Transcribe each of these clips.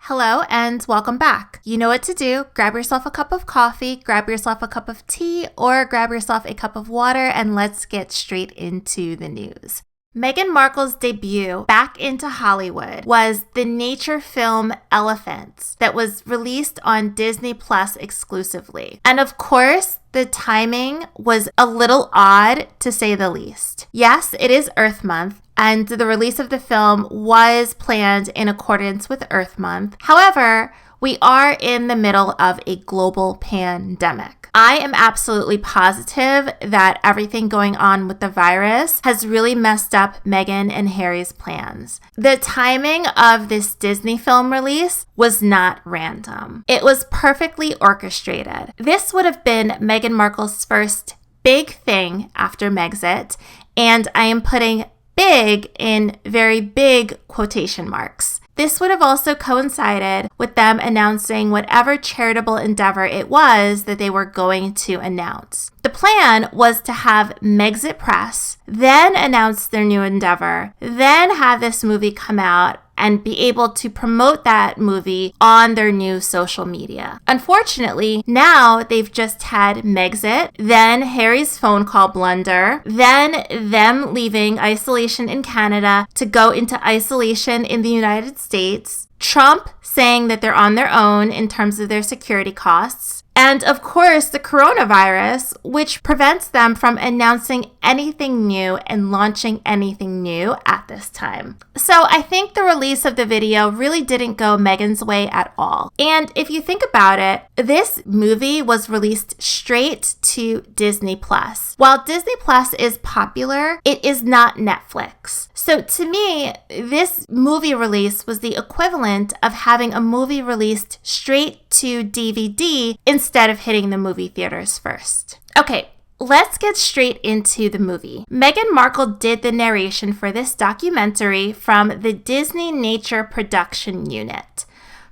Hello and welcome back. You know what to do. Grab yourself a cup of coffee, grab yourself a cup of tea, or grab yourself a cup of water, and let's get straight into the news. Meghan Markle's debut back into Hollywood was the nature film Elephants that was released on Disney Plus exclusively. And of course, the timing was a little odd, to say the least. Yes, it is Earth Month, and the release of the film was planned in accordance with Earth Month. However, we are in the middle of a global pandemic. I am absolutely positive that everything going on with the virus has really messed up Meghan and Harry's plans. The timing of this Disney film release was not random. It was perfectly orchestrated. This would have been Meghan Markle's first big thing after Megxit, and I am putting big in very big quotation marks. This would have also coincided with them announcing whatever charitable endeavor it was that they were going to announce. The plan was to have Megxit Press, then announce their new endeavor, then have this movie come out and be able to promote that movie on their new social media. Unfortunately, now they've just had Megxit, then Harry's phone call blunder, then them leaving isolation in Canada to go into isolation in the United States, Trump saying that they're on their own in terms of their security costs, and of course, the coronavirus, which prevents them from announcing anything new and launching anything new at this time. So I think the release of the video really didn't go Meghan's way at all. And if you think about it, this movie was released straight to Disney Plus. While Disney Plus is popular, it is not Netflix. So to me, this movie release was the equivalent of having a movie released straight to DVD instead of hitting the movie theaters first. Okay, let's get straight into the movie. Meghan Markle did the narration for this documentary from the Disneynature production unit.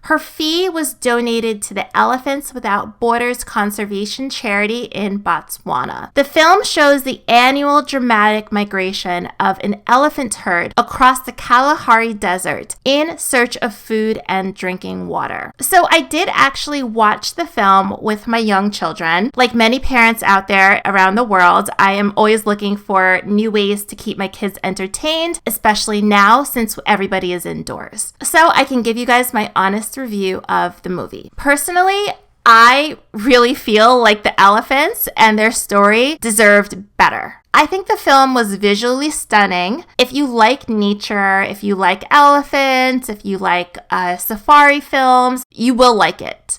Her fee was donated to the Elephants Without Borders conservation charity in Botswana. The film shows the annual dramatic migration of an elephant herd across the Kalahari Desert in search of food and drinking water. So I did actually watch the film with my young children. Like many parents out there around the world, I am always looking for new ways to keep my kids entertained, especially now since everybody is indoors. So I can give you guys my honest review of the movie. Personally, I really feel like the elephants and their story deserved better. I think the film was visually stunning. If you like nature, if you like elephants, if you like safari films, you will like it.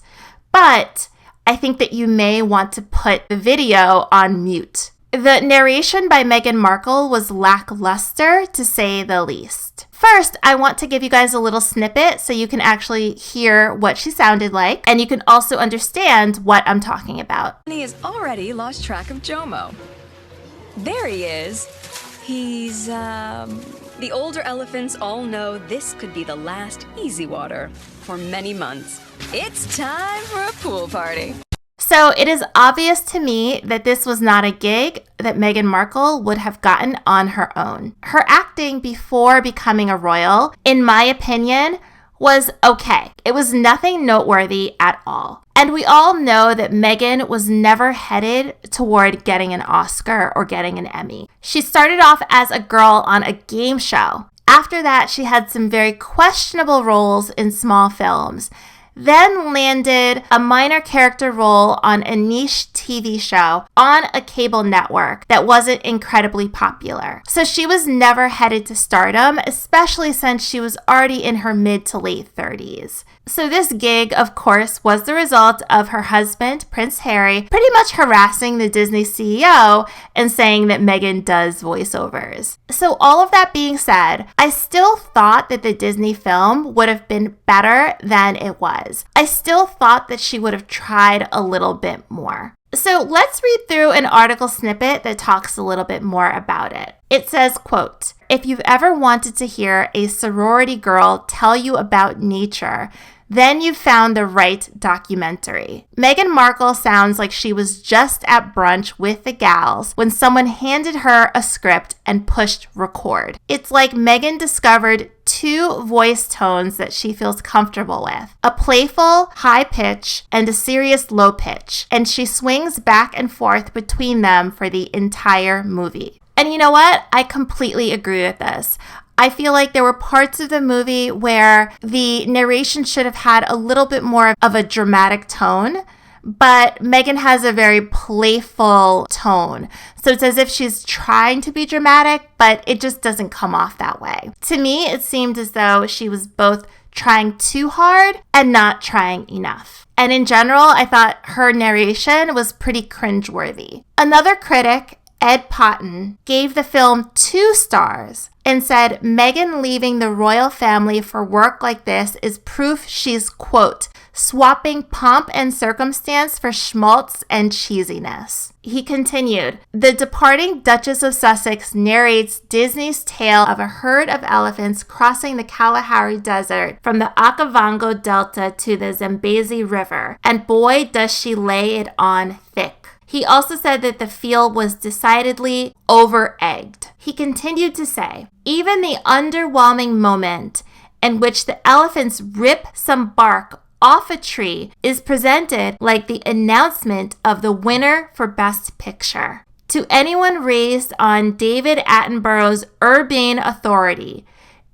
But I think that you may want to put the video on mute. The narration by Meghan Markle was lackluster, to say the least. First, I want to give you guys a little snippet so you can actually hear what she sounded like, and you can also understand what I'm talking about. He has already lost track of Jomo. There he is. He's, The older elephants all know this could be the last easy water for many months. It's time for a pool party. So it is obvious to me that this was not a gig that Meghan Markle would have gotten on her own. Her acting before becoming a royal, in my opinion, was okay. It was nothing noteworthy at all. And we all know that Meghan was never headed toward getting an Oscar or getting an Emmy. She started off as a girl on a game show. After that, she had some very questionable roles in small films. Then landed a minor character role on a niche TV show on a cable network that wasn't incredibly popular. So she was never headed to stardom, especially since she was already in her mid to late 30s. So this gig, of course, was the result of her husband, Prince Harry, pretty much harassing the Disney CEO and saying that Meghan does voiceovers. So all of that being said, I still thought that the Disney film would have been better than it was. I still thought that she would have tried a little bit more. So let's read through an article snippet that talks a little bit more about it. It says, quote, "If you've ever wanted to hear a sorority girl tell you about nature, then you've found the right documentary. Meghan Markle sounds like she was just at brunch with the gals when someone handed her a script and pushed record. It's like Meghan discovered two voice tones that she feels comfortable with, a playful high pitch and a serious low pitch, and she swings back and forth between them for the entire movie. And you know what? I completely agree with this. I feel like there were parts of the movie where the narration should have had a little bit more of a dramatic tone, but Meghan has a very playful tone. So it's as if she's trying to be dramatic, but it just doesn't come off that way. To me, it seemed as though she was both trying too hard and not trying enough. And in general, I thought her narration was pretty cringeworthy. Another critic, Ed Potton, gave the film 2 stars and said Meghan leaving the royal family for work like this is proof she's, quote, swapping pomp and circumstance for schmaltz and cheesiness. He continued, the departing Duchess of Sussex narrates Disney's tale of a herd of elephants crossing the Kalahari Desert from the Okavango Delta to the Zambezi River, and boy does she lay it on thick. He also said that the field was decidedly over-egged. He continued to say, even the underwhelming moment in which the elephants rip some bark off a tree is presented like the announcement of the winner for Best Picture. To anyone raised on David Attenborough's urbane authority,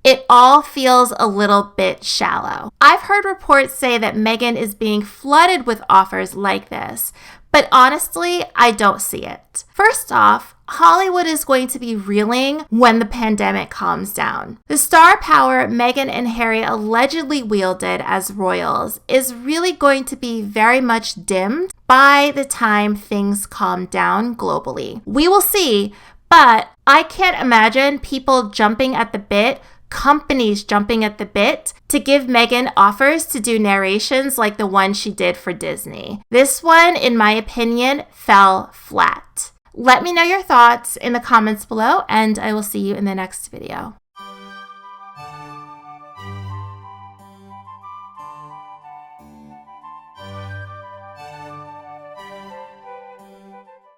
it all feels a little bit shallow. I've heard reports say that Meghan is being flooded with offers like this, but honestly, I don't see it. First off, Hollywood is going to be reeling when the pandemic calms down. The star power Meghan and Harry allegedly wielded as royals is really going to be very much dimmed by the time things calm down globally. We will see, but I can't imagine people jumping at the bit, companies jumping at the bit to give Meghan offers to do narrations like the one she did for Disney. This one, in my opinion, fell flat. Let me know your thoughts in the comments below, and I will see you in the next video.